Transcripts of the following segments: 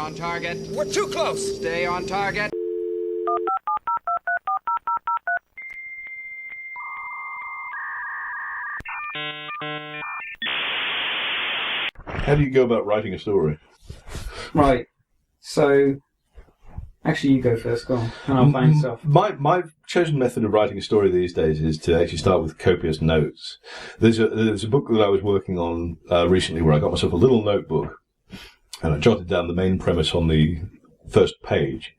on target. We're too close. Stay on target. How do you go about writing a story? Right. So, actually, you go first. Go on, and I'll bounce off. My chosen method of writing a story these days is to actually start with copious notes. There's a book that I was working on recently where I got myself a little notebook and I jotted down the main premise on the first page,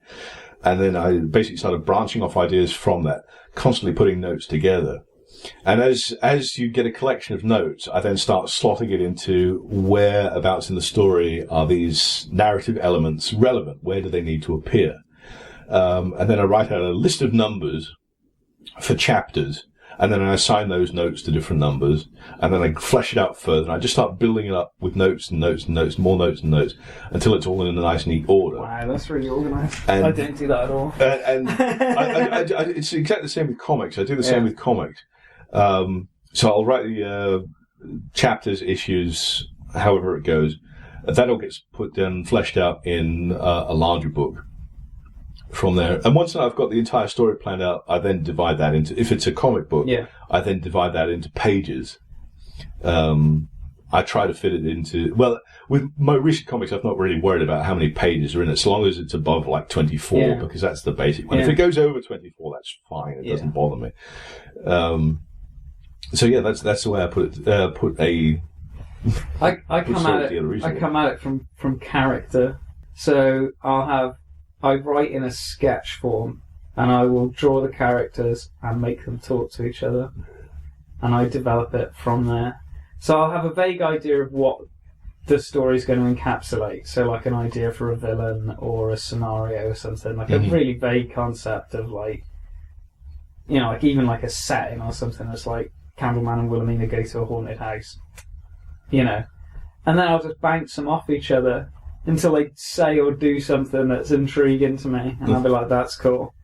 and then I basically started branching off ideas from that, constantly putting notes together. And as you get a collection of notes, I then start slotting it into whereabouts in the story are these narrative elements relevant? Where do they need to appear? And then I write out a list of numbers for chapters, and then I assign those notes to different numbers, and then I flesh it out further, and I just start building it up with notes and notes and notes, more notes and notes, until it's all in a nice, neat order. Wow, that's really organised. And I don't do that at all. And it's exactly the same with comics. I do the same with comics. So I'll write the chapters, issues, however it goes. That all gets put down, fleshed out in a larger book from there. And once I've got the entire story planned out, I then divide that into, if it's a comic book, I then divide that into pages. I try to fit it into, well, with my recent comics, I've not really worried about how many pages are in it, as long as it's above like 24, because that's the basic one. If it goes over 24, that's fine. It doesn't bother me. So yeah, that's the way I put it. I come at it from character. So I write in a sketch form, and I will draw the characters and make them talk to each other, and I develop it from there. So I'll have a vague idea of what the story's going to encapsulate. So like an idea for a villain or a scenario or something, like a really vague concept of like, you know, like even like a setting or something that's like Candleman and Wilhelmina go to a haunted house, you know, and then I'll just bounce them off each other until they say or do something that's intriguing to me, and I'll be like, that's cool.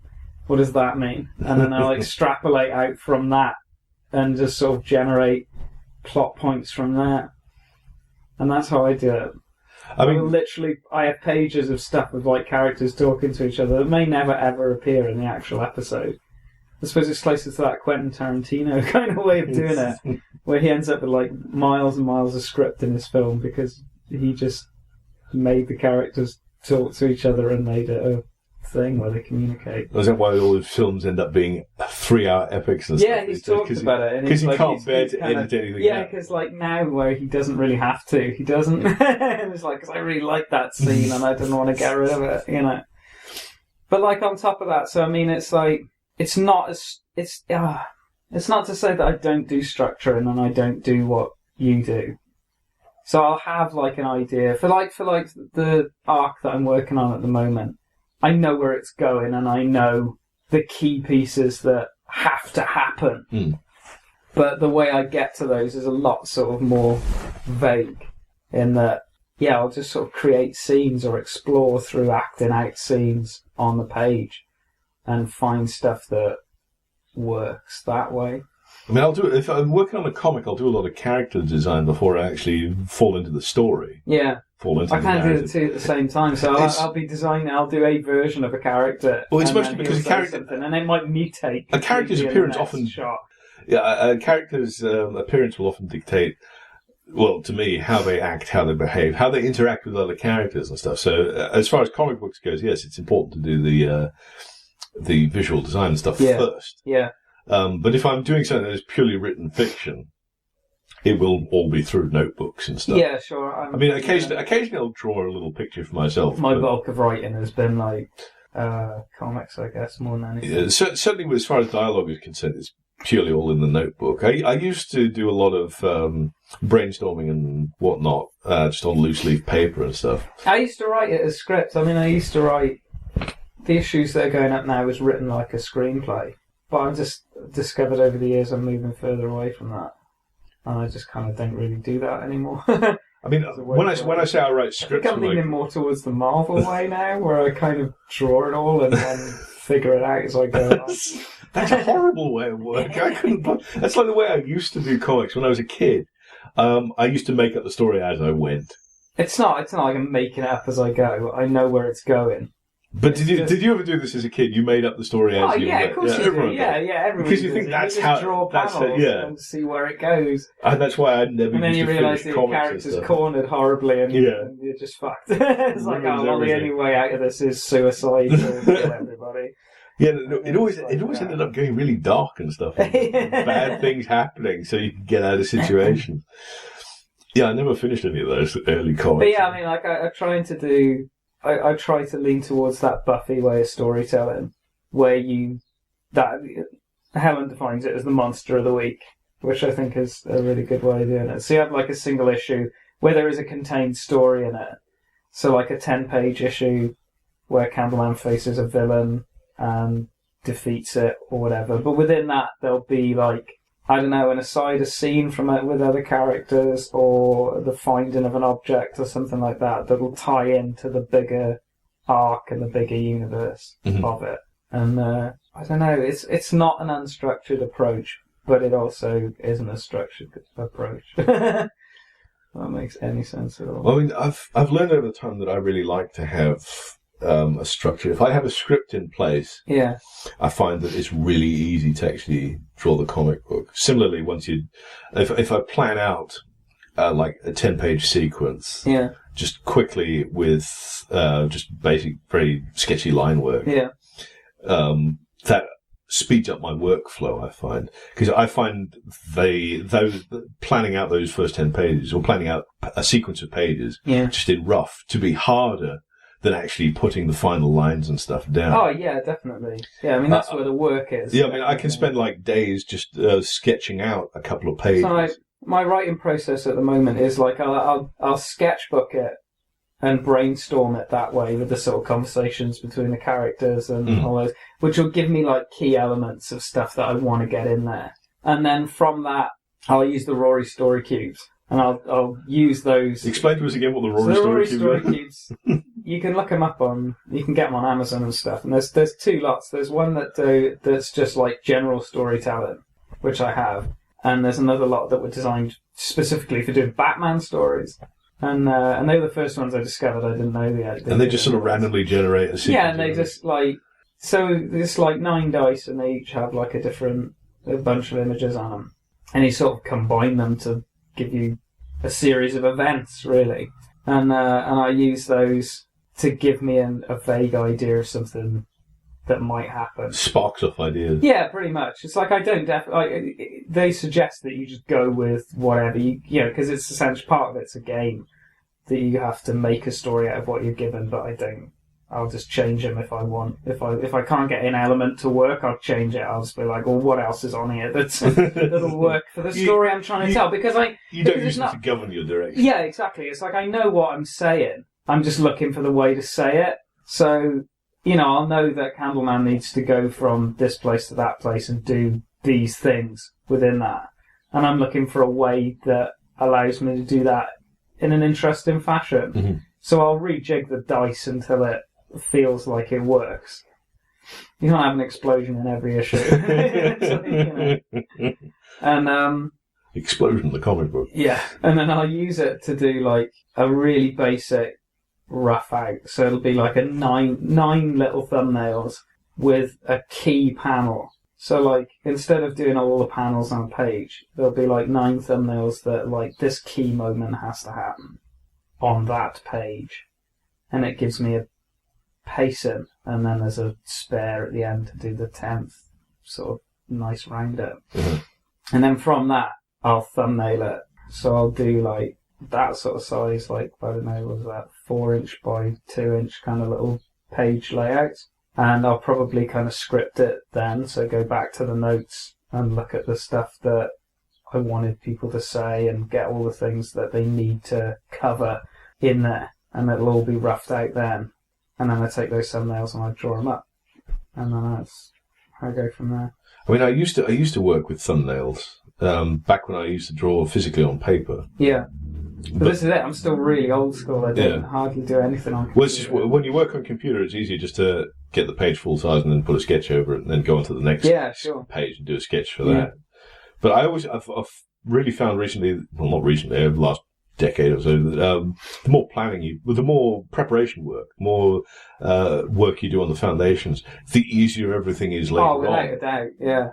What does that mean? And then I'll extrapolate out from that and just sort of generate plot points from there. And that's how I do it. I have pages of stuff with like characters talking to each other that may never ever appear in the actual episode. I suppose it's closer to that Quentin Tarantino kind of way of doing it, where he ends up with like miles and miles of script in his film because he just made the characters talk to each other and made it a thing where they communicate. Is that why all his films end up being 3-hour epics and stuff? Yeah, he's talked about it. Because he can't bear to edit anything. Yeah, because like now where he doesn't really have to, he doesn't. And it's like, because I really like that scene and I didn't want to get rid of it, you know. But like on top of that, so I mean, it's like, it's not to say that I don't do structuring and I don't do what you do. So I'll have like an idea for the arc that I'm working on at the moment. I know where it's going and I know the key pieces that have to happen. But the way I get to those is a lot sort of more vague in that, yeah, I'll just sort of create scenes or explore through acting out scenes on the page and find stuff that works that way. I mean, if I'm working on a comic, I'll do a lot of character design before I actually fall into the story. Yeah. I can't do the two at the same time, so I'll be designing. I'll do a version of a character. Well, it's mostly because a character, and it might mutate. A character's appearance often, a character's appearance will often dictate, well, to me, how they act, how they behave, how they interact with other characters and stuff. So, as far as comic books goes, yes, it's important to do the visual design and stuff first. Yeah. But if I'm doing something that is purely written fiction, it will all be through notebooks and stuff. Yeah, sure. I mean, occasionally I'll draw a little picture for myself. My bulk of writing has been like comics, I guess, more than anything. Yeah, certainly, as far as dialogue is concerned, it's purely all in the notebook. I used to do a lot of brainstorming and whatnot, just on loose leaf paper and stuff. I used to write it as scripts. I mean, I used to write the issues that are going up now is written like a screenplay. But I've just discovered over the years I'm moving further away from that. And I just kind of don't really do that anymore. I mean, when I say I write scripts... I'm leaning more towards the Marvel way now, where I kind of draw it all and then figure it out as I go along. That's a horrible way of working. That's like the way I used to do comics when I was a kid. I used to make up the story as I went. It's not like I'm making it up as I go. I know where it's going. But did you ever do this as a kid? You made up the story as you of course you do. Yeah, everyone because you does think it. that's you how just draw that's panels it, and see where it goes. And that's why I never. And then used you to realise finish that your comics and character's stuff. cornered horribly, and you're just fucked. It's like, Ruins well, the everything. only way out of this is suicide or kill everybody. Yeah, it always ended up getting really dark and stuff. And bad things happening, so you can get out of situations. Yeah, I never finished any of those early comics. But yeah, I mean, like I try to lean towards that Buffy way of storytelling, where Helen defines it as the monster of the week, which I think is a really good way of doing it. So you have like a single issue where there is a contained story in it. So like a 10-page issue where Candleman faces a villain and defeats it or whatever. But within that, there'll be like, I don't know, an aside, a scene from it with other characters, or the finding of an object or something like that will tie into the bigger arc and the bigger universe of it. And I don't know, it's not an unstructured approach, but it also isn't a structured approach. That makes any sense at all. Well, I mean, I've learned over time that I really like to have a structure. If I have a script in place, I find that it's really easy to actually draw the comic book. Similarly, if I plan out like a 10-page sequence, just quickly with just basic, very sketchy line work, that speeds up my workflow. I find those planning out those first 10 pages or planning out a sequence of pages just in rough to be harder than actually putting the final lines and stuff down. Oh, yeah, definitely. Yeah, I mean, that's where the work is. Yeah, I mean, I can spend like days just sketching out a couple of pages. So my writing process at the moment is like I'll sketchbook it and brainstorm it that way with the sort of conversations between the characters and all those, which will give me like key elements of stuff that I want to get in there. And then from that, I'll use the Rory story cubes. And I'll use those. Explain to us again what the Rory story cubes are. You can look them up you can get them on Amazon and stuff. And there's two lots. There's one that's just like general storytelling, which I have. And there's another lot that were designed specifically for doing Batman stories. And they were the first ones I discovered. I didn't know yet. And they just sort of randomly generate a sequence. Yeah, and they just like, so there's like 9 dice and they each have like a bunch of images on them. And you sort of combine them to give you a series of events, really, and I use those to give me a vague idea of something that might happen. Sparks off ideas. Yeah, pretty much. It's like I don't they suggest that you just go with whatever because it's essentially part of it's a game that you have to make a story out of what you're given. But I don't. I'll just change them if I want. If I can't get an element to work, I'll change it. I'll just be like, well, what else is on here that'll work for the story I'm trying to tell? Because you don't use it to govern your direction. Yeah, exactly. It's like I know what I'm saying. I'm just looking for the way to say it. So I'll know that Candleman needs to go from this place to that place and do these things within that, and I'm looking for a way that allows me to do that in an interesting fashion. Mm-hmm. So I'll rejig the dice until it feels like it works. You can't have an explosion in every issue. And explosion, the comic book. Yeah, and then I'll use it to do like a really basic rough out. So it'll be like a nine little thumbnails with a key panel. So like instead of doing all the panels on a page, there'll be like 9 thumbnails that like this key moment has to happen on that page, and it gives me a pacing, and then there's a spare at the end to do the 10th sort of nice roundup. Mm-hmm. And then from that, I'll thumbnail it. So I'll do like that sort of size, like, I don't know, what was that, 4-inch by 2-inch kind of little page layout. And I'll probably kind of script it then, so go back to the notes and look at the stuff that I wanted people to say and get all the things that they need to cover in there. And it'll all be roughed out then. And then I take those thumbnails and I draw them up. And then that's how I go from there. I mean, I used to work with thumbnails back when I used to draw physically on paper. Yeah. But this is it. I'm still really old school. I don't hardly do anything on computer. Well, it's just, when you work on computer, it's easier just to get the page full size and then put a sketch over it and then go on to the next page and do a sketch for that. But I've really found recently, well, not recently, over the last decade or so, the more planning the more preparation work, more work you do on the foundations, the easier everything is later on. Oh, without a doubt, yeah.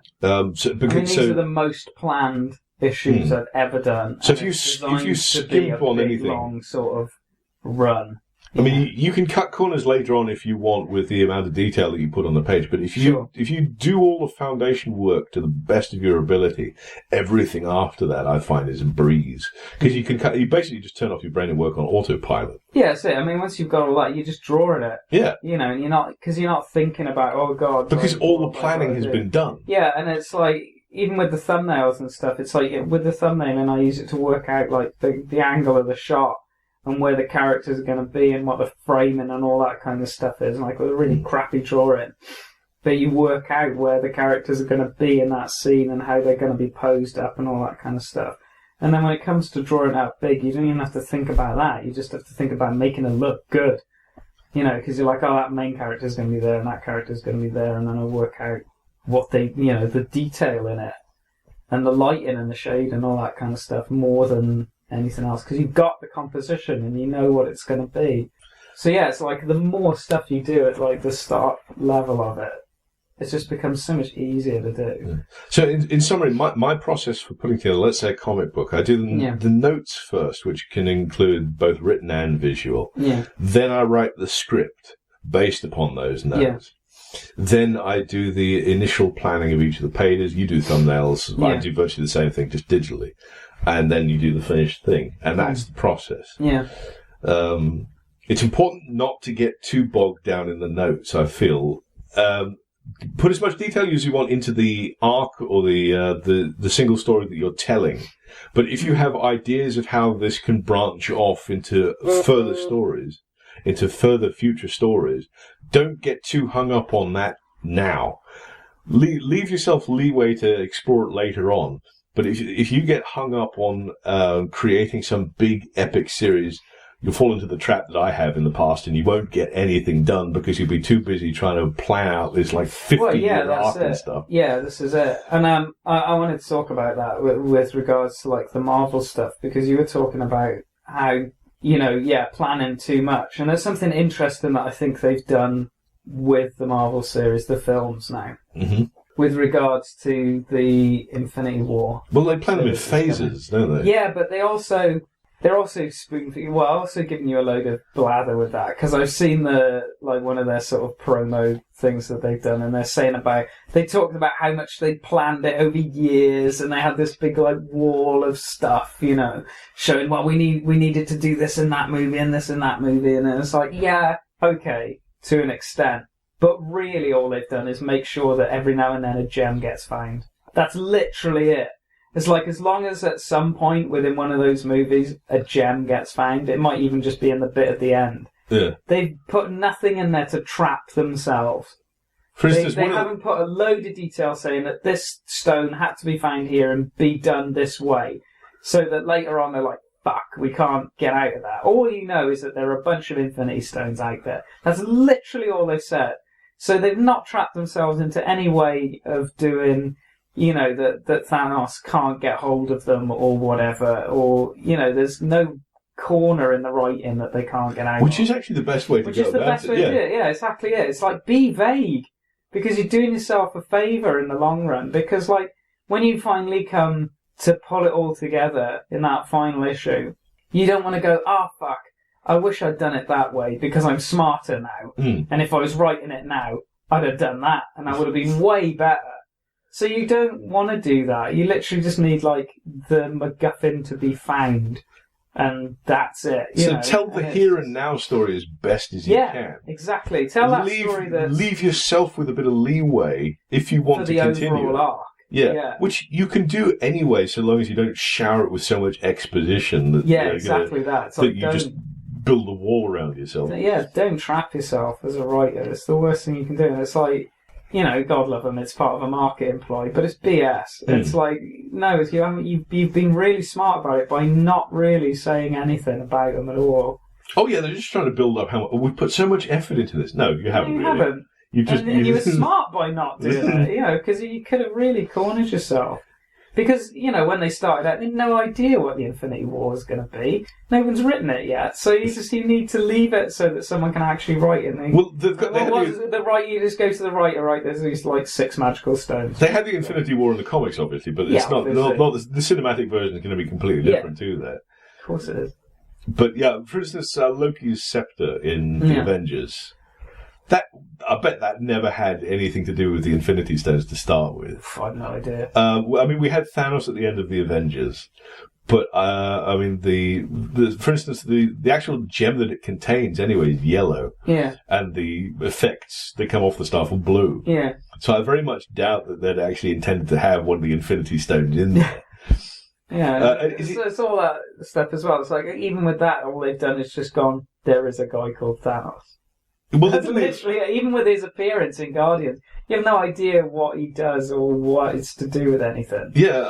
These are the most planned issues I've ever done. So if you skimp on anything, long sort of run. I mean, you can cut corners later on if you want with the amount of detail that you put on the page. But if you do all the foundation work to the best of your ability, everything after that I find is a breeze, because you basically just turn off your brain and work on autopilot. Yeah, that's it. I mean, once you've got all that, you're just drawing it. Yeah. You know, and you're not thinking about, oh God. Because all the planning has been done. Yeah, and it's like, even with the thumbnails and stuff, it's like with the thumbnail, and I use it to work out like the angle of the shot and where the characters are going to be and what the framing and all that kind of stuff is. And like with a really crappy drawing, but you work out where the characters are going to be in that scene and how they're going to be posed up and all that kind of stuff. And then when it comes to drawing out big, you don't even have to think about that. You just have to think about making it look good. You know, because you're like, oh, that main character's going to be there and that character's going to be there, and then I'll work out what they, you know, the detail in it and the lighting and the shade and all that kind of stuff more than anything else, because you've got the composition and you know what it's going to be. So yeah, it's like the more stuff you do at like the start level of it, it just becomes so much easier to do. Yeah. So in summary, my process for putting together, let's say, a comic book, I do the notes first, which can include both written and visual. Yeah. Then I write the script based upon those notes. Yeah. Then I do the initial planning of each of the pages. You do thumbnails. Yeah. I do virtually the same thing, just digitally. And then you do the finished thing. And that's the process. Yeah. It's important not to get too bogged down in the notes, I feel. Put as much detail as you want into the arc or the single story that you're telling. But if you have ideas of how this can branch off into further stories, into further future stories, don't get too hung up on that now. Leave yourself leeway to explore it later on. But if you get hung up on creating some big epic series, you'll fall into the trap that I have in the past, and you won't get anything done because you'll be too busy trying to plan out this like 50-year arc and stuff. Yeah, this is it. And I wanted to talk about that with regards to like the Marvel stuff, because you were talking about how, you know, planning too much. And there's something interesting that I think they've done with the Marvel series, the films now. Mm-hmm. With regards to the Infinity War. Well, they plan them in phases, don't they? Yeah, but they're also giving you a load of blather with that, because I've seen one of their sort of promo things that they've done, and they're saying they talked about how much they planned it over years, and they had this big like wall of stuff, you know, showing we needed to do this in that movie and this in that movie, and it's like, yeah, okay, to an extent. But really all they've done is make sure that every now and then a gem gets found. That's literally it. It's like, as long as at some point within one of those movies a gem gets found, it might even just be in the bit at the end. Yeah. They've put nothing in there to trap themselves. For instance, they haven't put a load of detail saying that this stone had to be found here and be done this way, so that later on they're like, fuck, we can't get out of that. All you know is that there are a bunch of Infinity Stones out there. That's literally all they've said. So they've not trapped themselves into any way of doing, you know, that Thanos can't get hold of them or whatever, or, you know, there's no corner in the writing that they can't get out of. Which is actually the best way to go about it. Which is the best way to do it, yeah, exactly it. It's like, be vague, because you're doing yourself a favour in the long run, because, like, when you finally come to pull it all together in that final issue, you don't want to go, fuck, I wish I'd done it that way because I'm smarter now. And if I was writing it now, I'd have done that and I would have been way better. So you don't want to do that. You literally just need, like, the MacGuffin to be found, and that's it. So tell the here and now story as best as you can. Yeah, exactly. Tell that story leave yourself with a bit of leeway if you want to continue. For the overall arc. Yeah, which you can do anyway, so long as you don't shower it with so much exposition that exactly that. It's like, you just build a wall around yourself. Yeah, don't trap yourself as a writer. It's the worst thing you can do. And it's like, you know, God love them, it's part of a marketing ploy, but it's BS. It's like, no, you've been really smart about it by not really saying anything about them at all. Oh yeah, they're just trying to build up how we put so much effort into this. No, you haven't. No, you haven't. You were smart by not doing it, you know, because you could have really cornered yourself. Because, when they started out, they had no idea what the Infinity War was going to be. No one's written it yet. So you need to leave it so that someone can actually write it. You just go to the writer, right, there's these, 6 magical stones. They had the Infinity War in the comics, obviously, but it's not the cinematic version is going to be completely different to that. Of course it is. But, for instance, Loki's scepter in the Avengers... I bet that never had anything to do with the Infinity Stones to start with. I have no idea. We had Thanos at the end of the Avengers, but for instance, the actual gem that it contains anyway is yellow. Yeah. And the effects that come off the stuff are blue. Yeah. So I very much doubt that they'd actually intended to have one of the Infinity Stones in there. Yeah, it's all that stuff as well. It's like, even with that, all they've done is just gone, there is a guy called Thanos. Well, literally, even with his appearance in Guardians, you have no idea what he does or what it's to do with anything. Yeah,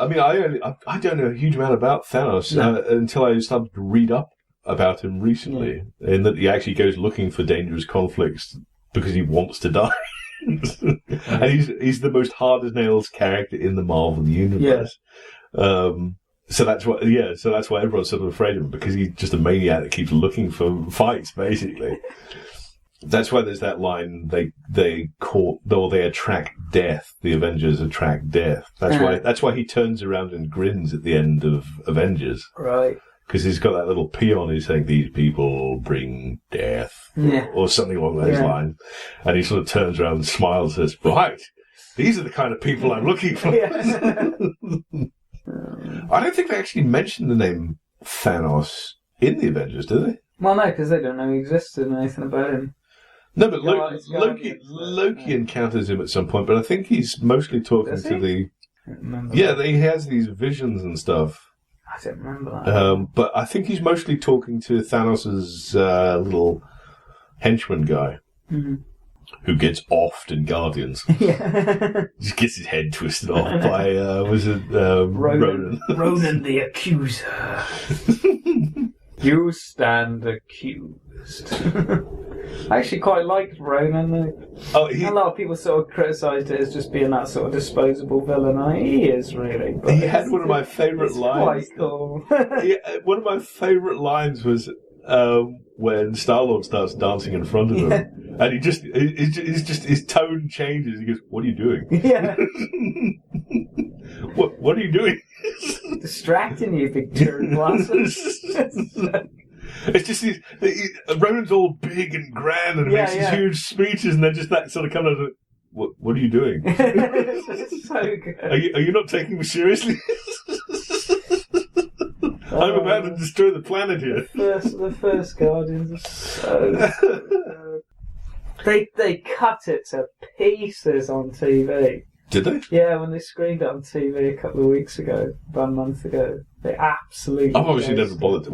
I don't know a huge amount about Thanos until I started to read up about him recently, in that he actually goes looking for dangerous conflicts because he wants to die. And he's the most hard-as-nails character in the Marvel universe. Yeah. So that's why everyone's sort of afraid of him, because he's just a maniac that keeps looking for fights, basically. That's why there's that line, they attract death. The Avengers attract death. That's why he turns around and grins at the end of Avengers. Right. Because he's got that little P on his saying, these people bring death. Or something along those lines. And he sort of turns around and smiles and says, right, these are the kind of people I'm looking for. I don't think they actually mentioned the name Thanos in the Avengers, do they? Well, no, because they don't know he existed and anything about him. No, but Loki encounters him at some point, but I think he's mostly talking to the... he has these visions and stuff. I don't remember that. But I think he's mostly talking to Thanos' little henchman guy, who gets offed in Guardians. Just gets his head twisted off by, Ronan? Ronan the Accuser. You stand accused. I actually quite liked Ronan. A lot of people sort of criticised it as just being that sort of disposable villain. He is, really. But he had one of my favourite lines. Quite cool. One of my favourite lines was when Star-Lord starts dancing in front of him. And his tone changes. He goes, "What are you doing?" Yeah. What are you doing? Distracting you, big turd glasses. It's just Ronan's all big and grand and makes these huge speeches, and then just that sort of kind of, what are you doing? It's so good. Are you not taking me seriously? I'm about to destroy the planet here. The first Guardians are so good. They cut it to pieces on TV. Did they? Yeah, when they screened it on TV a couple of weeks ago, about a month ago, they absolutely... I've obviously never bothered.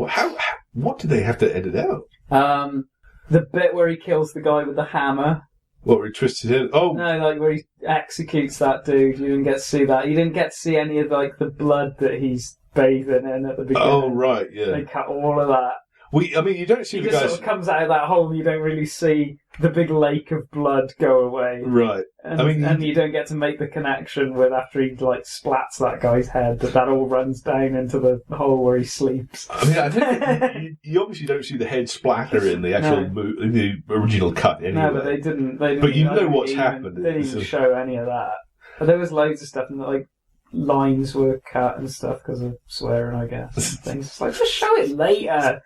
What did they have to edit out? The bit where he kills the guy with the hammer. What, where he twists his head? Oh! No, where he executes that dude. You didn't get to see that. You didn't get to see any of, the blood that he's bathing in at the beginning. Oh, right, yeah. They cut all of that. You don't see the guys... He just sort of comes out of that hole, you don't really see the big lake of blood go away. Right. And you don't get to make the connection with after he, splats that guy's head, that all runs down into the hole where he sleeps. I think you obviously don't see the head splatter in the actual in the original cut anyway. No, but they didn't but you know what's happened. They didn't even show any of that. But there was loads of stuff, and lines were cut and stuff because of swearing, I guess. And things. It's just show it later.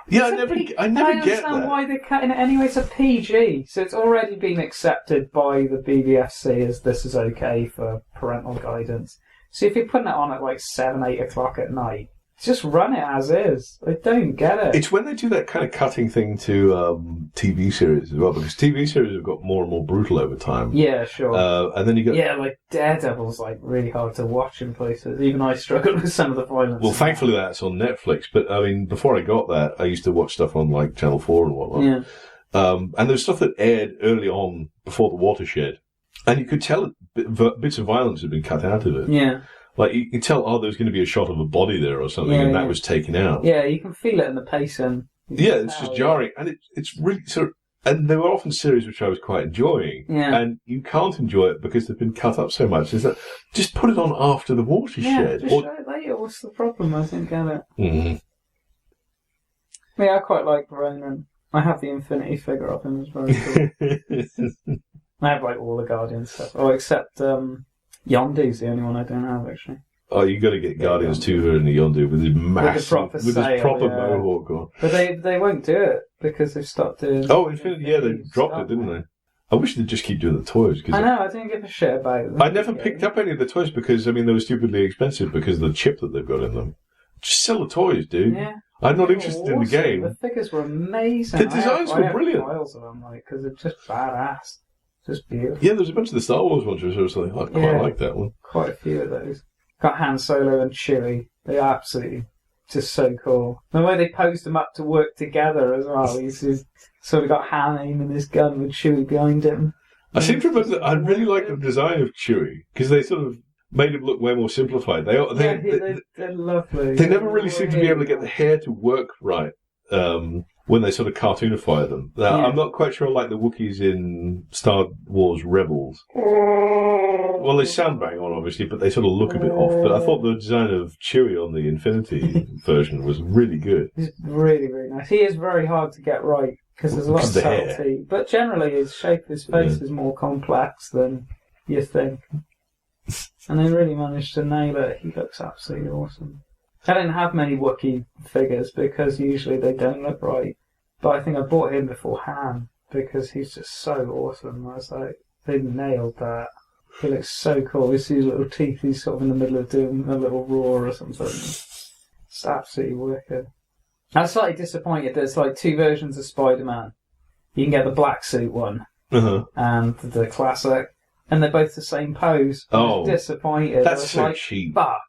Yeah, I never get that. I understand why they're cutting it anyway. It's a PG, so it's already been accepted by the BBFC as this is okay for parental guidance. So if you're putting it on at 7, 8 o'clock at night, just run it as is. I don't get it. It's when they do that kind of cutting thing to TV series as well, because TV series have got more and more brutal over time. Yeah, sure. And then you got... Yeah, Daredevil's really hard to watch in places. Even I struggled with some of the violence. Well, thankfully that's on Netflix, but before I got that, I used to watch stuff on Channel 4 and whatnot. Yeah. And there's stuff that aired early on before the watershed, and you could tell bits of violence had been cut out of it. Yeah. You can tell, there was going to be a shot of a body there or something, and that was taken out. Yeah, you can feel it in the pacing. Yeah, it's just jarring, and it's really sort of... And they were often series which I was quite enjoying. Yeah. And you can't enjoy it because they've been cut up so much. Is that just put it on after the watershed? Just show it later. What's the problem? I don't get it. Mm. Yeah, I quite like Ronan. I have the Infinity figure of him. It's very cool. I have like all the Guardian stuff. Oh, except Yondu's the only one I don't have actually. Oh, you got to get Guardians 2 in the Yondu with his massive, with his proper mohawk on. But they won't do it because they've stopped doing. Oh, Infinity, yeah, they dropped it, didn't they? I wish they'd just keep doing the toys. I know, I didn't give a shit about them. I never picked up any of the toys because, I mean, they were stupidly expensive because of the chip that they've got in them. Just sell the toys, dude. Yeah. I'm not interested in the game. The figures were amazing. The designs were brilliant. I have piles of them, because they're just badass. Just beautiful. Yeah, there's a bunch of the Star Wars ones which I was like, I quite like that one. Quite a few of those. Got Han Solo and Chewie. They're absolutely just so cool. The way they posed them up to work together as well. He's sort of got Han aiming his gun with Chewie behind him. I seem to remember that I really like the design of Chewie because they sort of made him look way more simplified. They're lovely. They never really seem to be able to get the hair to work right when they sort of cartoonify them. I'm not quite sure I like the Wookiees in Star Wars Rebels. Well, they sound bang on, obviously, but they sort of look a bit off. But I thought the design of Chewie on the Infinity version was really good. He's really, really nice. He is very hard to get right because there's a lot of subtlety. But generally, his shape of his face is more complex than you think. And they really managed to nail it. He looks absolutely awesome. I didn't have many Wookiee figures because usually they don't look right. But I think I bought him before Han because he's just so awesome. I was like, they nailed that. He looks so cool. You see his little teeth, he's sort of in the middle of doing a little roar or something. It's absolutely wicked. I'm slightly disappointed there's like two versions of Spider-Man. You can get the black suit one and the classic. And they're both the same pose. Oh, disappointed. That's so cheap. Fuck.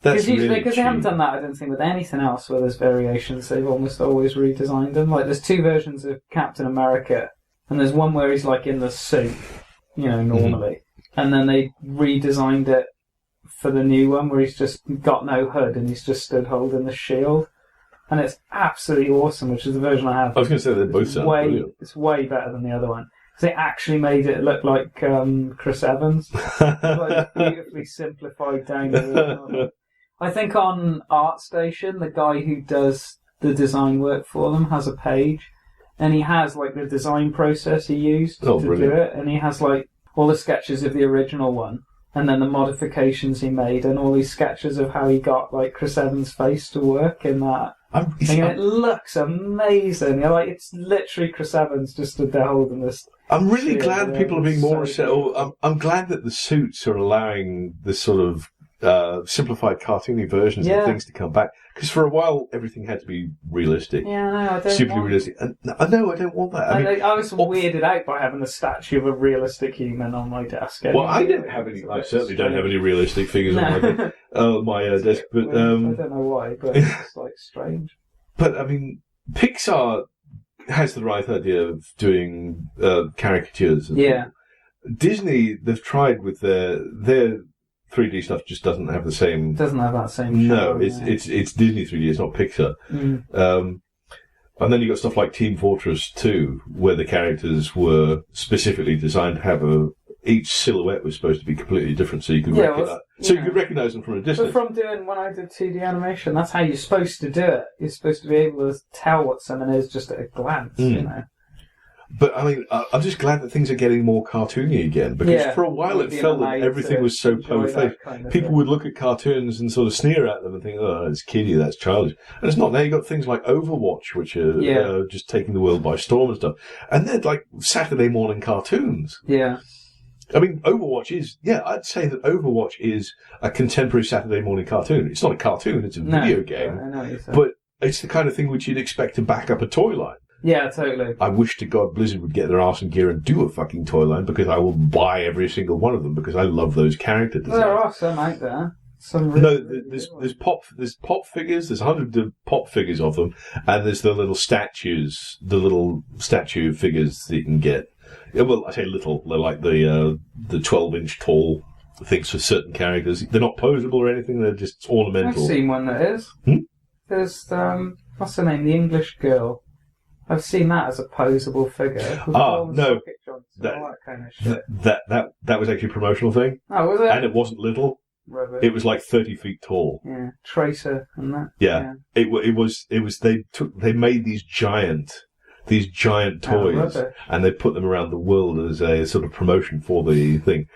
That's really because they haven't done that, I don't think, with anything else where there's variations. They've almost always redesigned them. Like, there's two versions of Captain America, and there's one where he's, like, in the suit, normally. And then they redesigned it for the new one where he's just got no hood and he's just stood holding the shield. And it's absolutely awesome, which is the version I have. I was going to say they both sound brilliant. It's way better than the other one. They actually made it look like Chris Evans. Like beautifully simplified down the I think on ArtStation, the guy who does the design work for them has a page. And he has like the design process he used to do it. And he has like all the sketches of the original one. And then the modifications he made. And all these sketches of how he got like Chris Evans' face to work in that. It looks amazing. You're like, it's literally Chris Evans just stood there holding this. I'm really glad people are being more receptive. I'm glad that the suits are allowing this sort of simplified cartoony versions of things to come back. Because for a while, everything had to be realistic. Yeah, no, I don't Stupidly realistic. And I don't want that. I was weirded out by having a statue of a realistic human on my desk. Well, I don't have any. I certainly don't have any realistic figures on my desk. But I don't know why, but it's like strange. But I mean, Pixar has the right idea of doing caricatures. Disney, they've tried with their 3D stuff. Just doesn't have the same. Doesn't have that same. No, it's Disney 3D. It's not Pixar. And then you got stuff like Team Fortress 2, where the characters were specifically designed to have each silhouette was supposed to be completely different, so you could you could recognize them from a distance. But when I did 2D animation, that's how you're supposed to do it. You're supposed to be able to tell what someone is just at a glance, But I mean, I'm just glad that things are getting more cartoony again, because for a while it felt that everything was so po-faced. People would look at cartoons and sort of sneer at them and think, "Oh, it's kiddie, that's childish." And it's not. Now you've got things like Overwatch, which are just taking the world by storm and stuff, and they're like Saturday morning cartoons. Yeah. I mean, Overwatch is, I'd say that Overwatch is a contemporary Saturday morning cartoon. It's not a cartoon, it's a video game. I know what you're saying. But it's the kind of thing which you'd expect to back up a toy line. Yeah, totally. I wish to God Blizzard would get their arse in gear and do a fucking toy line, because I will buy every single one of them, because I love those character designs. Well, there are some out there. Some really, there's pop figures. There's hundreds of pop figures of them, and there's the little statues, the little statue figures that you can get. Well, I say little. They're like the 12-inch tall things for certain characters. They're not posable or anything. They're just ornamental. I've seen one that is. There's what's her name? The English girl. I've seen that as a posable figure. No, socket joints and all that kind of shit. That was actually a promotional thing. Oh, was it? And it wasn't little. Rubbish. It was like 30 feet tall. Yeah, Tracer and that. Yeah. It was. They made these giant toys, and they put them around the world as a sort of promotion for the thing.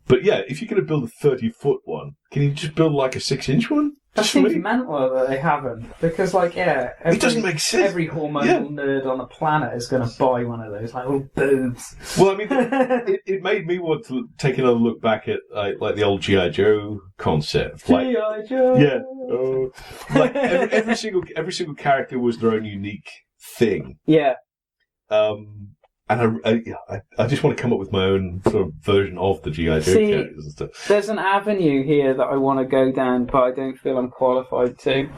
But yeah, if you're going to build a 30-foot one, can you just build like a 6-inch one? That seems mental that they haven't, because it doesn't make sense. Every hormonal nerd on the planet is going to buy one of those, like little boobs. Well, I mean, it made me want to take another look back at like the old G.I. Joe concept. G.I. Joe. Yeah. Like every single character was their own unique thing. Yeah. And I just want to come up with my own sort of version of the G.I. Joe characters and stuff. There's an avenue here that I want to go down, but I don't feel I'm qualified to.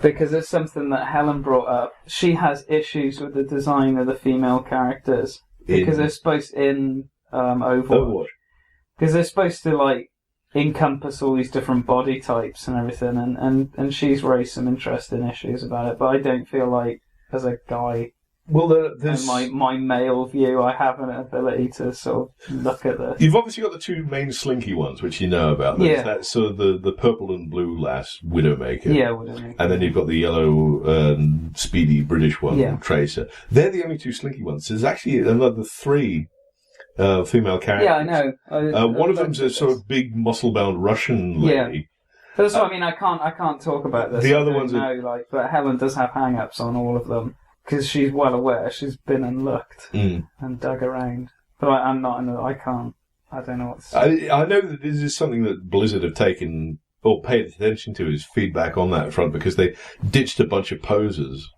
Because it's something that Helen brought up. She has issues with the design of the female characters. Because they're supposed in Overwatch. Because they're supposed to, like, encompass all these different body types and everything. And she's raised some interesting issues about it. But I don't feel like, as a guy... Well, there's my male view. I have an ability to sort of look at this. You've obviously got the two main slinky ones, which you know about. That's sort of the purple and blue lass Widowmaker. Yeah, Widowmaker. And then you've got the yellow, speedy British one, Tracer. They're the only two slinky ones. There's actually another 3 female characters. Yeah, I know. One of them's a sort of big muscle-bound Russian lady. Yeah. That's what I mean. I can't talk about this. The other ones but Helen does have hang-ups on all of them. Because she's well aware, she's been and looked and dug around. But I'm not I can't. I don't know what to say. I know that this is something that Blizzard have taken or paid attention to, is feedback on that front, because they ditched a bunch of poses.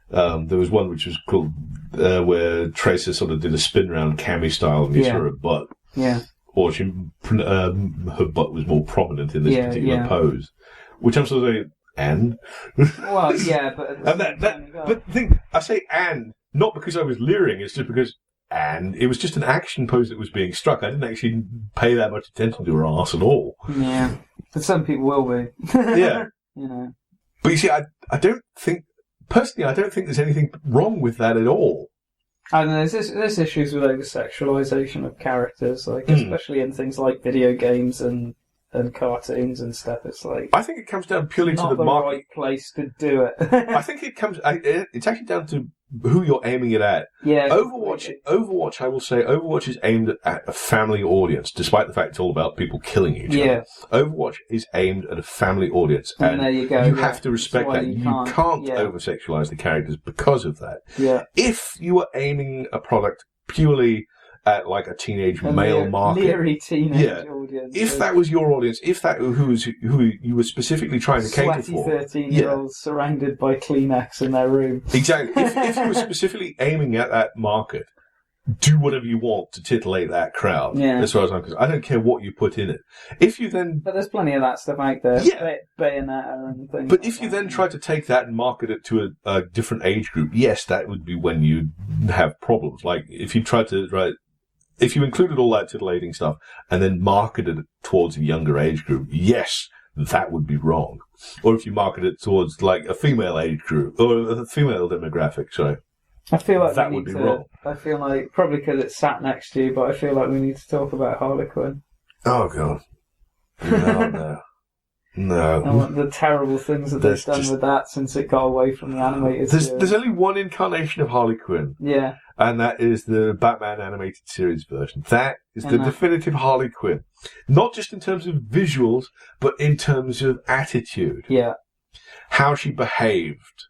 There was one which was called where Tracer sort of did a spin round cami style and you saw her butt. Yeah. Or her butt was more prominent in this particular pose. Which I'm sort of saying, and? Well, yeah, but... but the thing, I say and, not because I was leering, it's just because, and it was just an action pose that was being struck. I didn't actually pay that much attention to her arse at all. Yeah, but some people will be. Yeah. You know. But you see, I don't think there's anything wrong with that at all. And there's issues with over-sexualization of characters, like especially in things like video games and cartoons and stuff. It's like, I think it comes down purely to the market. Right place to do it. I think it's actually down to who you're aiming it at. Yeah. Overwatch, I will say, Overwatch is aimed at a family audience, despite the fact it's all about people killing each other. Overwatch is aimed at a family audience, and there you go. You have to respect that. You can't over-sexualize the characters because of that. Yeah. If you were aiming a product purely at like a teenage male market, leery teenage audience. If that was your audience, if that who you were specifically trying to cater for, 13-year-olds surrounded by Kleenex in their room. Exactly. If you were specifically aiming at that market, do whatever you want to titillate that crowd. Yeah. As far as I'm concerned, I don't care what you put in it. If you then, but there's plenty of that stuff out there. Yeah. Bayonetta and things. But if you then try to take that and market it to a different age group, yes, that would be when you have problems. Like if you tried to if you included all that titillating stuff and then marketed it towards a younger age group, yes, that would be wrong. Or if you market it towards like a female age group or a female demographic, sorry. I feel like that would be wrong. I feel like, probably because it's sat next to you, but I feel like we need to talk about Harley Quinn. Oh, God. No. And the terrible things that they've done with that since it got away from the animated series. There's only one incarnation of Harley Quinn. Yeah. And that is the Batman animated series version. That is the definitive Harley Quinn. Not just in terms of visuals, but in terms of attitude. Yeah. How she behaved.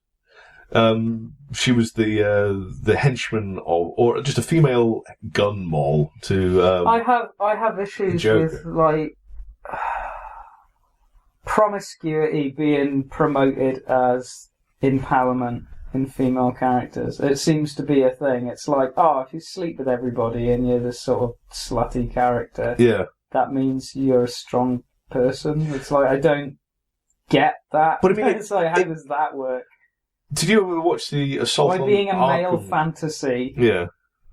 She was the henchman or just a female gun moll to. I have issues with like promiscuity being promoted as empowerment in female characters. It seems to be a thing. It's like, if you sleep with everybody and you're this sort of slutty character, that means you're a strong person. It's like, I don't get that. But I mean, it's like, how does that work? Did you ever watch the Assault on Arkham? By being a male fantasy,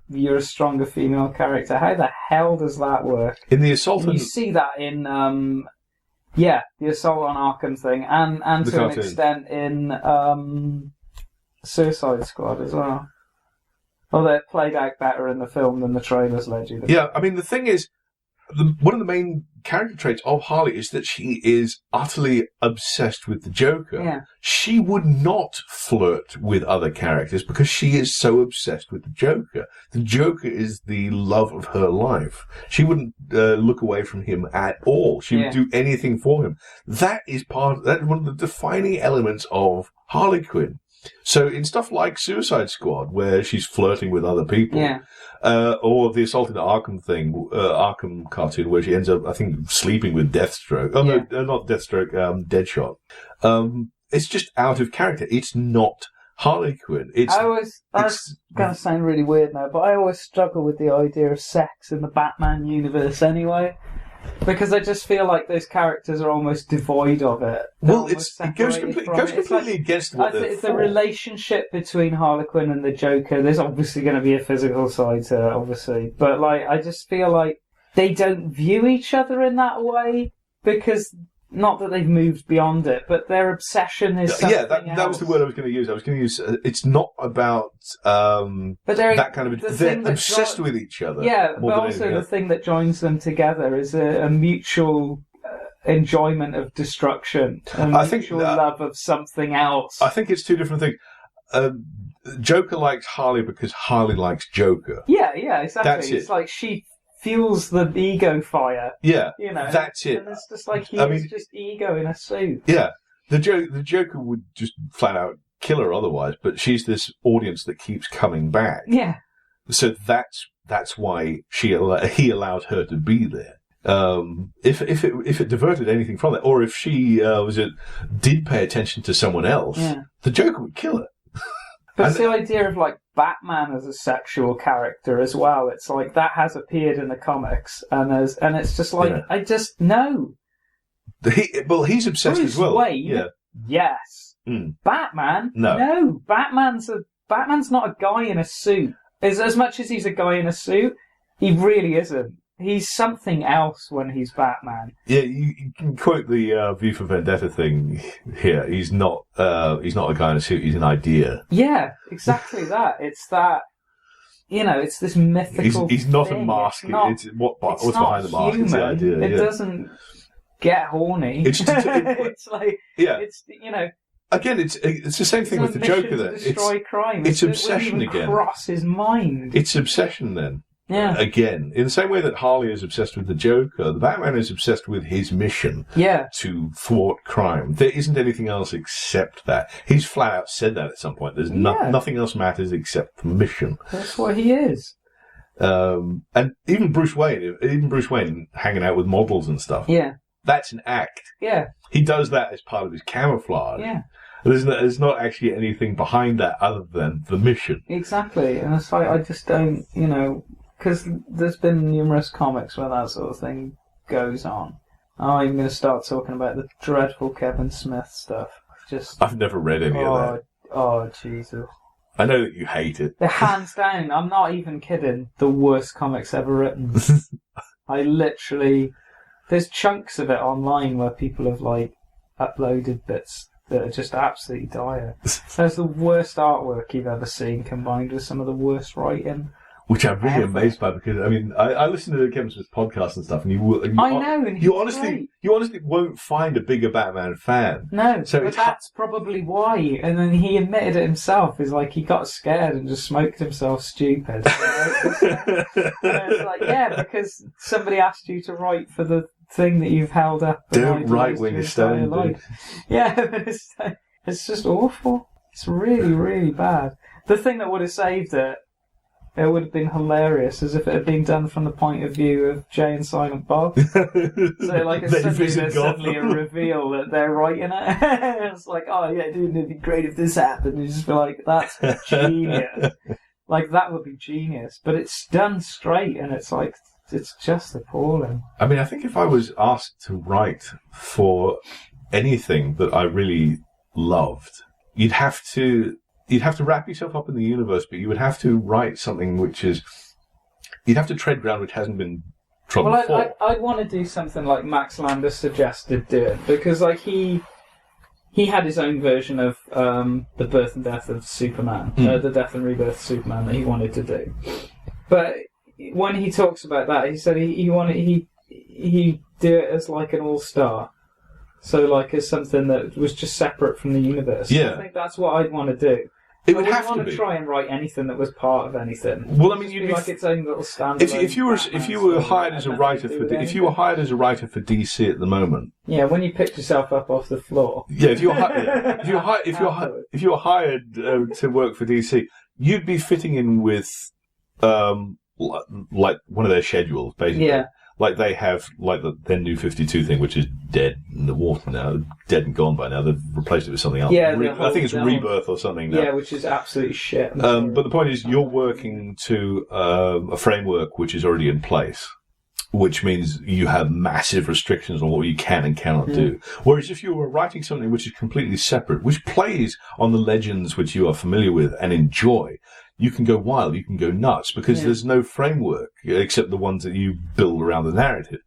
you're a stronger female character. How the hell does that work? In the Assault on... You see that in, the Assault on Arkham thing, and to an extent in Suicide Squad as well. Although it played out better in the film than the trailers led you to. Yeah, I mean, the thing is, one of the main character traits of Harley is that she is utterly obsessed with the Joker. Yeah. She would not flirt with other characters because she is so obsessed with the Joker. The Joker is the love of her life. She wouldn't look away from him at all. She would do anything for him. That is one of the defining elements of Harley Quinn. So in stuff like Suicide Squad, where she's flirting with other people, or the Assault into Arkham Arkham cartoon, where she ends up, I think, sleeping with Deathstroke. Oh, no, not Deathstroke, Deadshot. It's just out of character. It's not Harley Quinn. That's going to sound really weird now, but I always struggle with the idea of sex in the Batman universe anyway. Because I just feel like those characters are almost devoid of it. Well, it goes completely against what they're the relationship between Harlequin and the Joker. There's obviously going to be a physical side to it, obviously, but I just feel like they don't view each other in that way because. Not that they've moved beyond it, but their obsession is something else. That was the word I was going to use. I was going to use, it's not about that kind of... They're obsessed with each other. Yeah, but also the thing that joins them together is a mutual enjoyment of destruction. A mutual love of something else. I think it's two different things. Joker likes Harley because Harley likes Joker. Yeah, exactly. That's it's like she... fuels the ego fire. Yeah, you know, that's it. And it's just like he's just ego in a suit. Yeah, the Joker would just flat out kill her otherwise, but she's this audience that keeps coming back. Yeah. So that's why he allowed her to be there. If it diverted anything from that, or if she did pay attention to someone else, the Joker would kill her. But it's the idea of like Batman as a sexual character as well. It's like that has appeared in the comics, and it's just like I just know. He's obsessed Bruce as well. Wayne, yes. Batman, no. Batman's not a guy in a suit. As much as he's a guy in a suit, he really isn't. He's something else when he's Batman. Yeah, you can quote the V for Vendetta thing here. He's not a guy in a suit. He's an idea. Yeah, exactly that. It's that. It's this mythical. He's not thing. a mask. It's what's behind the mask. It's the idea. It doesn't get horny. It's like It's Again, it's the same thing with the Joker. Then destroy crime. It's obsession again. Cross his mind. It's obsession then. Yeah. Again, in the same way that Harley is obsessed with the Joker, the Batman is obsessed with his mission to thwart crime. There isn't anything else except that. He's flat out said that at some point. There's nothing else matters except the mission. That's what he is. And even Bruce Wayne hanging out with models and stuff. Yeah. That's an act. Yeah. He does that as part of his camouflage. Yeah. There's not actually anything behind that other than the mission. Exactly. And it's like, I just don't, because there's been numerous comics where that sort of thing goes on. I'm going to start talking about the dreadful Kevin Smith stuff. I've never read any of that. Oh, Jesus. I know that you hate it. They're hands down, I'm not even kidding, the worst comics ever written. There's chunks of it online where people have, uploaded bits that are just absolutely dire. There's the worst artwork you've ever seen combined with some of the worst writing. Which I'm really amazed by because, I listen to Kevin Smith's podcast and stuff, and you honestly won't find a bigger Batman fan. No, but that's probably why. And then he admitted it himself. He's like, he got scared and just smoked himself stupid. And it's like, because somebody asked you to write for the thing that you've held up. Don't write when you're stoned. Yeah, but it's just awful. It's really, really bad. The thing that would have saved it would have been hilarious, as if it had been done from the point of view of Jay and Silent Bob. So, there's suddenly a reveal that they're writing it. It's like, oh yeah, dude, it'd be great if this happened. You just be like, that's genius. That would be genius. But it's done straight, and it's like, it's just appalling. I think if I was asked to write for anything that I really loved, you'd have to wrap yourself up in the universe, but you would have to write something you'd have to tread ground which hasn't been trodden before. I'd want to do something like Max Landis suggested doing, because he he had his own version of the birth and death of Superman, the death and rebirth of Superman that he wanted to do. But when he talks about that, he said he do it as like an all-star. So like as something that was just separate from the universe. Yeah. I think that's what I'd want to do. It would have to be. I wouldn't want to try and write anything that was part of anything. Well, I mean, you'd be like its own little standalone. If you were hired as a writer for DC at the moment. Yeah, when you picked yourself up off the floor. Yeah, if you were hired to work for DC, you'd be fitting in with like one of their schedules, basically. Yeah. Like they have their New 52 thing, which is dead in the water now, dead and gone by now. They've replaced it with something else. Yeah, I think it's Rebirth or something now. Yeah, which is absolutely shit. But the point is, you're working to a framework which is already in place, which means you have massive restrictions on what you can and cannot do. Whereas if you were writing something which is completely separate, which plays on the legends which you are familiar with and enjoy, you can go wild, you can go nuts, because there's no framework except the ones that you build around the narrative.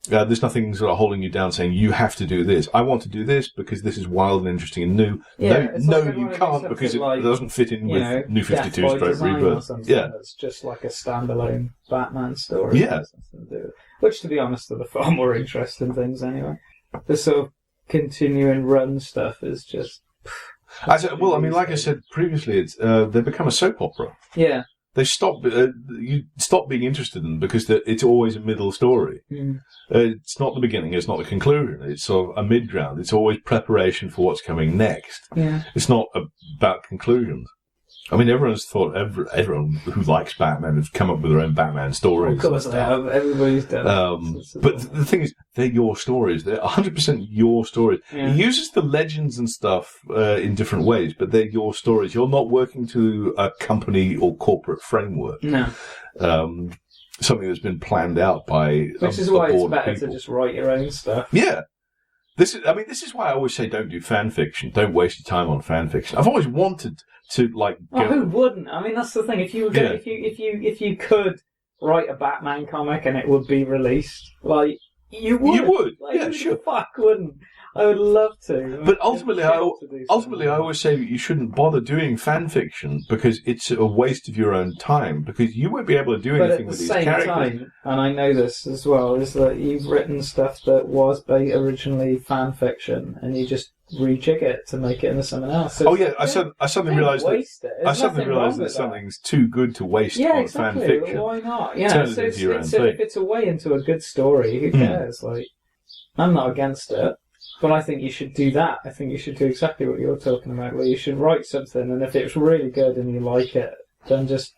There's nothing sort of holding you down saying, you have to do this. I want to do this because this is wild and interesting and new. Yeah, no, you can't, because it doesn't fit in with New 52 straight Rebirth. Yeah. It's just like a standalone Batman story. Yeah. Which, to be honest, are the far more interesting things anyway. The sort of continuing run stuff is just... like I said previously, it's they've become a soap opera. Yeah. They stop. You stop being interested in them because it's always a middle story. It's not the beginning. It's not the conclusion. It's sort of a mid-ground. It's always preparation for what's coming next. Yeah. It's not about conclusions. I mean, everyone's thought. Everyone who likes Batman has come up with their own Batman stories. Of course, they have. Everybody's done it. But the thing is, they're your stories. They're 100% your stories. Yeah. He uses the legends and stuff in different ways, but they're your stories. You're not working to a company or corporate framework. No. Something that's been planned out by Which is why it's better people. to just write your own stuff. Yeah. This is why I always say don't do fan fiction. Don't waste your time on fan fiction. I've always wanted to go. Oh, who wouldn't? I mean, that's the thing. If you were going, if you could write a Batman comic and it would be released, like you would. You would. Like, yeah, who sure. the fuck wouldn't? I would love to. But ultimately, I always say you shouldn't bother doing fan fiction because it's a waste of your own time, because you won't be able to do anything with these characters. But at the same time, and I know this as well, is that you've written stuff that was originally fan fiction, and you just rejig it to make it into something else. So I suddenly realised that something's too good to waste on fan fiction. Well, why not? Yeah, so if it's a way into a good story, who cares? Like, I'm not against it. But I think you should do that. I think you should do exactly what you're talking about, where you should write something, and if it's really good and you like it, then just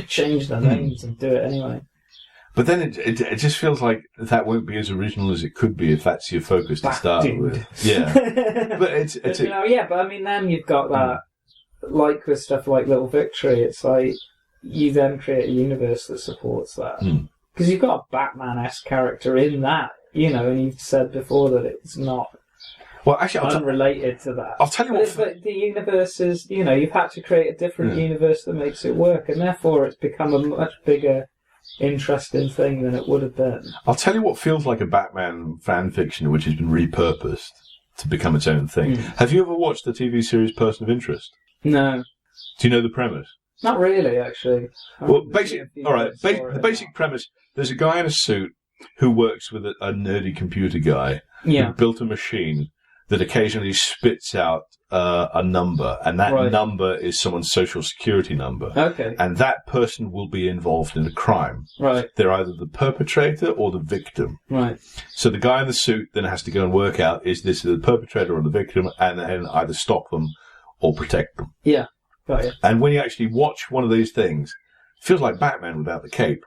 change the names and do it anyway. But then it just feels like that won't be as original as it could be if that's your focus to start with. Yeah. But I mean, then you've got that, like with stuff like Little Victory, it's like you then create a universe that supports that. Because you've got a Batman-esque character in that, and you've said before that it's not unrelated to that. I'll tell you what. But the universe is, you've had to create a different universe that makes it work, and therefore it's become a much bigger, interesting thing than it would have been. I'll tell you what feels like a Batman fan fiction which has been repurposed to become its own thing. Have you ever watched the TV series Person of Interest? No. Do you know the premise? Not really, actually. Well, the basic premise, there's a guy in a suit who works with a nerdy computer guy who built a machine that occasionally spits out a number, and that number is someone's social security number. Okay. And that person will be involved in a crime. Right. They're either the perpetrator or the victim. Right. So the guy in the suit then has to go and work out, is this the perpetrator or the victim, and then either stop them or protect them. Yeah. Got you. And when you actually watch one of these things, it feels like Batman without the cape.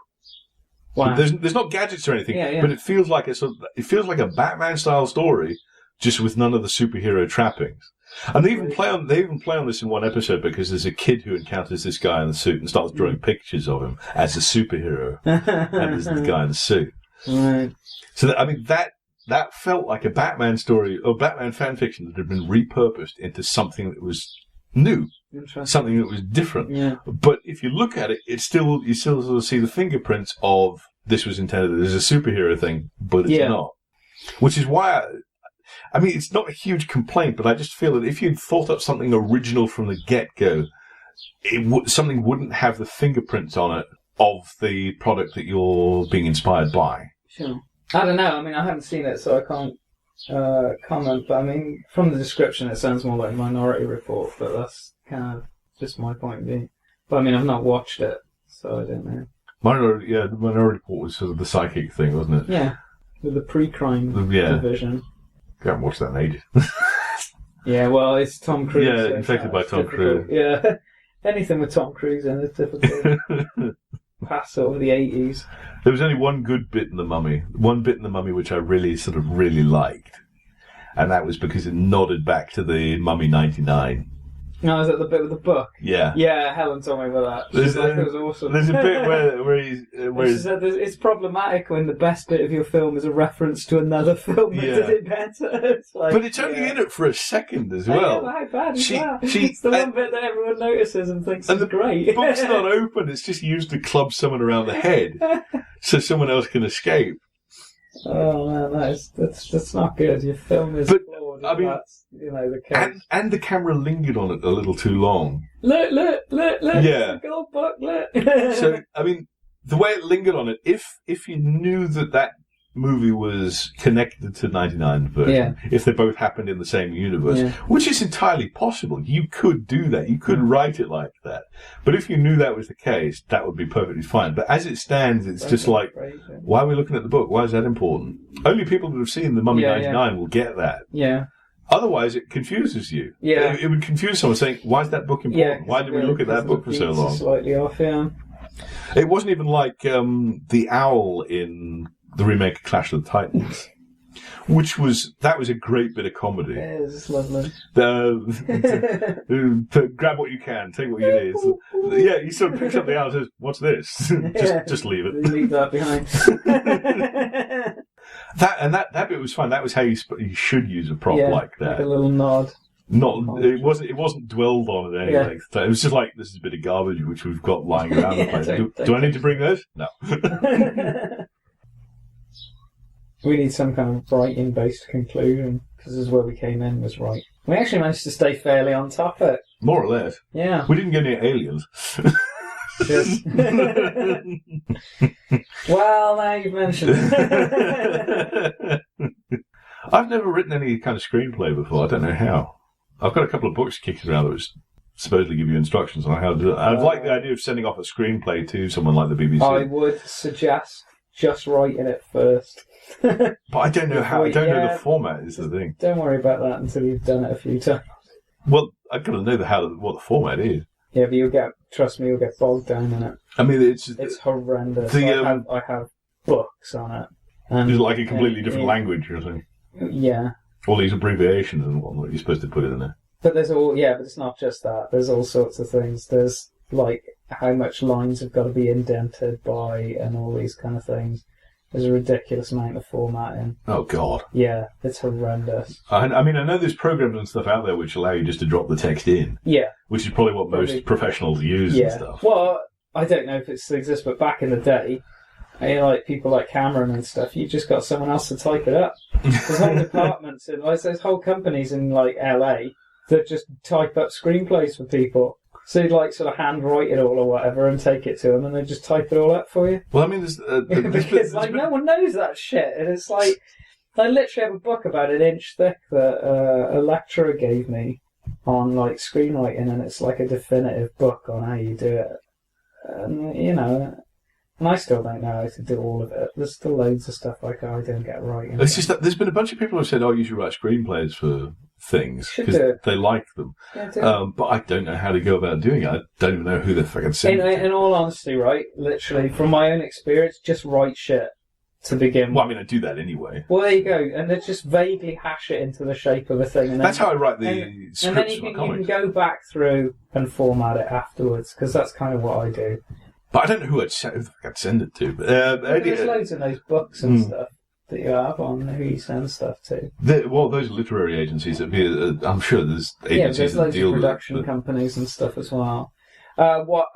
Wow. There's not gadgets or anything, but it feels like a Batman style story, just with none of the superhero trappings. And they even play on this in one episode, because there's a kid who encounters this guy in the suit and starts drawing pictures of him as a superhero, and there's the guy in the suit. Right. So that felt like a Batman story or Batman fan fiction that had been repurposed into something that was new, something that was different. Yeah. But if you look at it, you still sort of see the fingerprints of this was intended as a superhero thing, but it's not. Which is why I mean, it's not a huge complaint, but I just feel that if you'd thought up something original from the get-go, something wouldn't have the fingerprints on it of the product that you're being inspired by. Sure. I don't know. I mean, I haven't seen it, so I can't comment. But I mean, from the description, it sounds more like Minority Report, but that's kind of just my point of view. But I mean, I've not watched it, so I don't know. The Minority Report was sort of the psychic thing, wasn't it? Yeah, with the pre-crime division. I haven't watched that in ages. Yeah, well, it's Tom Cruise. Yeah, so infected by Tom difficult. Cruise. Yeah, anything with Tom Cruise in is difficult. Past sort of the 80s. There was only one good bit in The Mummy. One bit in The Mummy which I really liked. And that was because it nodded back to the Mummy 99. No, is that the bit with the book? Yeah. Yeah, Helen told me about that. She's like, it was awesome. There's a bit where she said it's problematic when the best bit of your film is a reference to another film that did it better. It's like, but it's only in it for a second as well. Yeah, how bad is that? It's the one bit that everyone notices and thinks is great. The book's not open, it's just used to club someone around the head so someone else can escape. Oh man, that's not good. Your film is flawed. I mean, that's, the case. And the camera lingered on it a little too long. Look. Yeah. It's a gold book, look. So, I mean, the way it lingered on it, if you knew that movie was connected to 99 version, if they both happened in the same universe, which is entirely possible, you could do that. You could write it like that. But if you knew that was the case, that would be perfectly fine. But as it stands, it's just like, why are we looking at the book? Why is that important? Only people that have seen The Mummy 99 will get that. Yeah. Otherwise, it confuses you. Yeah. It would confuse someone saying, why is that book important? Why did we look at that book for so long? Slightly off, yeah. It wasn't even like the owl in the remake of Clash of the Titans, that was a great bit of comedy. Yeah, it's lovely. Grab what you can, take what you need. So, he sort of picks up the owl and says, "What's this?" just leave it. Leave that behind. That bit was fun. That was how you should use a prop like that. Like a little nod. It wasn't dwelled on at any length. It was just like, this is a bit of garbage which we've got lying around the place. Do I need to bring this? No. We need some kind of writing-based conclusion, because this is where we came in, was right. We actually managed to stay fairly on topic. More or less. Yeah. We didn't get any aliens. Well, now you've mentioned it. I've never written any kind of screenplay before. I don't know how. I've got a couple of books kicking around that was supposedly give you instructions on how to do it. I'd like the idea of sending off a screenplay to someone like the BBC. I would suggest just writing it first. But I don't know how. I don't know the format is the thing. Don't worry about that until you've done it a few times. Well, I've got to know what the format is. Yeah, but trust me, you'll get bogged down in it. I mean, it's horrendous. I have books on it. And it's like a completely different language or something. Yeah. All these abbreviations and whatnot you're supposed to put in there. But but it's not just that. There's all sorts of things. There's like how much lines have got to be indented by and all these kind of things. There's a ridiculous amount of formatting. Oh, God. Yeah, it's horrendous. I mean, I know there's programs and stuff out there which allow you just to drop the text in. Yeah. Which is probably what most professionals use and stuff. Well, I don't know if it still exists, but back in the day, like people like Cameron and stuff, you just got someone else to type it up. There's whole departments, there's whole companies in like LA that just type up screenplays for people. So you'd like sort of handwrite it all or whatever and take it to them and they just type it all up for you. Well, I mean, because no one knows that shit. And it's like, I literally have a book about an inch thick that a lecturer gave me on like screenwriting, and it's like a definitive book on how you do it. And, and I still don't know how to do all of it. There's still loads of stuff like I don't get right. It's just that there's been a bunch of people who have said, "Oh, you should write screenplays for things because they like them." Yeah, but I don't know how to go about doing it. I don't even know who the fucking send. In all honesty, right? Literally, from my own experience, just write shit to begin with. Well, I mean, I do that anyway. Well, there you go, and then just vaguely hash it into the shape of a thing. And that's how I write the scripts. And then you can go back through and format it afterwards, because that's kind of what I do. But I don't know who I'd send it to. But, there's loads of those books and stuff that you have on who you send stuff to. Those literary agencies, I'm sure there's agencies there's loads that deal of production with it, companies and stuff as well. What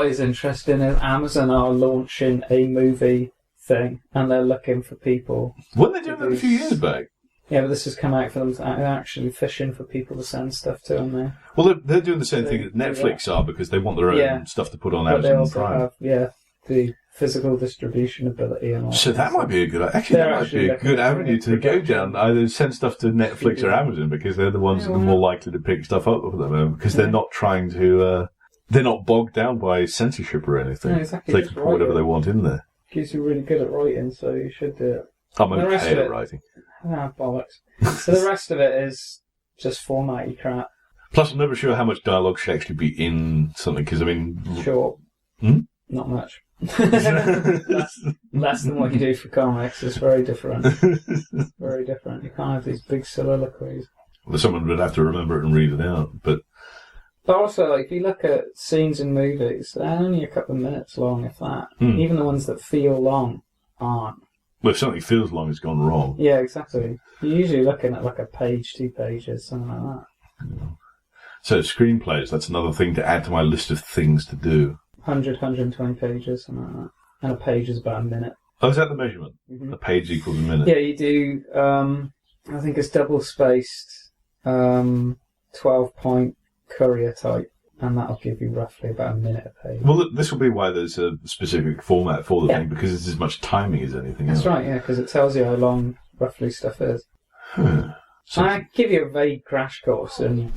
is interesting is Amazon are launching a movie thing, and they're looking for people. Weren't they doing that a few years back? Yeah, but this has come out for them to actually fishing for people to send stuff to them there. Well, they're doing the same thing that Netflix are because they want their own stuff to put on but they Amazon also Prime. have, the physical distribution ability and all So that might be a good. Actually, that might be a good avenue to go down. Either send stuff to Netflix or Amazon because they're the ones that are more likely to pick stuff up at the moment because they're not trying to. They're not bogged down by censorship or anything. No, exactly. They can put whatever they want in there. Gives you really good at writing, so you should do it. I'm okay at writing. Ah, bollocks. So the rest of it is just formatty crap. Plus, I'm never sure how much dialogue should actually be in something because I mean, Short. Not much. less than what you do for comics. It's very different. Very different. You can't have these big soliloquies. Well, someone would have to remember it and read it out, but also, like, if you look at scenes in movies, they're only a couple of minutes long, if that. Even the ones that feel long aren't. Well, if something feels long, it's gone wrong. Yeah, exactly. You're usually looking at like a page, 2 pages, something like that. Yeah. So screenplays, that's another thing to add to my list of things to do. 120 pages, something like that. And a page is about a minute. Oh, is that the measurement? A page equals a minute? Yeah, you do, I think it's double-spaced, 12-point courier type, and that'll give you roughly about a minute a page. Well, this will be why there's a specific format for the thing, because it's as much timing as anything else. That's right, yeah, because it tells you how long roughly stuff is. So, I give you a vague crash course, and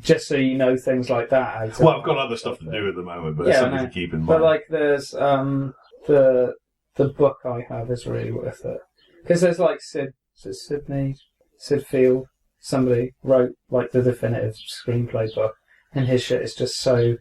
just so you know things like that. Well, I've got other stuff to do at the moment, but it's something to keep in mind. But like, there's the book I have is really worth it because there's like Sid Field. Somebody wrote like the definitive screenplay book, and his shit is just so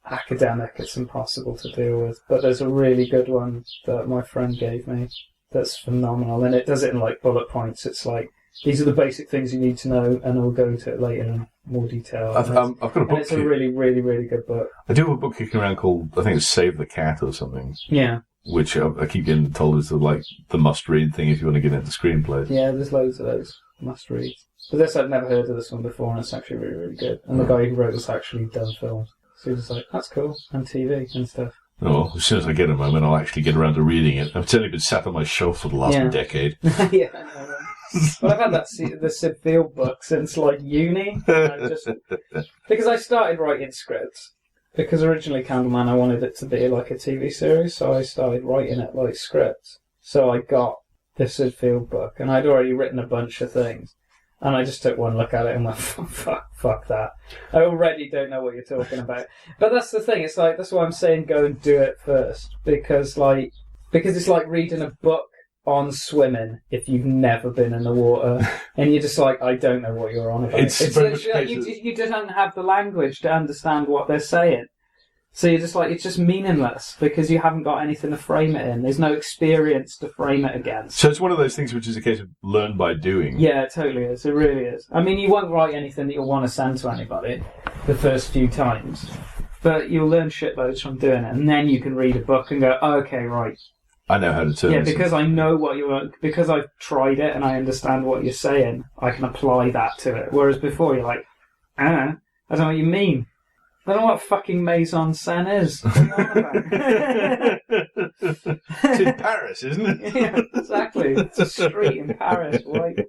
academic it's impossible to deal with. But there's a really good one that my friend gave me that's phenomenal, and it does it in like bullet points. It's like, these are the basic things you need to know, and I'll go into it later in more detail. I've got a book. It's a really, really, really good book. I do have a book kicking around called, I think it's Save the Cat or something. Yeah. Which I keep getting told is the must-read thing if you want to get into screenplays. Yeah, there's loads of those must-reads. But this, I'd never heard of this one before, and it's actually really, really good. And the guy who wrote this actually done films. So he was like, that's cool, and TV and stuff. Oh, well, as soon as I get a moment, I'll actually get around to reading it. I've certainly been sat on my shelf for the last decade. Yeah, I know. Well, I've had the Sid Field book since like uni. Because I started writing scripts. Because originally Candleman, I wanted it to be like a TV series, so I started writing it like scripts. So I got the Sid Field book, and I'd already written a bunch of things. And I just took one look at it and went, fuck that. I already don't know what you're talking about. But that's the thing, it's like, that's why I'm saying go and do it first. Because it's like reading a book on swimming if you've never been in the water, and you're just like, I don't know what you're on about. It's literally like you just don't have the language to understand what they're saying. So you're just like, it's just meaningless because you haven't got anything to frame it in. There's no experience to frame it against. So it's one of those things which is a case of learn by doing. Yeah, it totally is. It really is. I mean, you won't write anything that you'll want to send to anybody the first few times, but you'll learn shitloads from doing it, and then you can read a book and go, oh, okay, right. I know how to turn this. Yeah, because I know what because I've tried it and I understand what you're saying, I can apply that to it. Whereas before you're like, I don't know what you mean. I don't know what fucking Maison Seine is. What are you on about? It's in Paris, isn't it? Yeah, exactly. It's a street in Paris, right?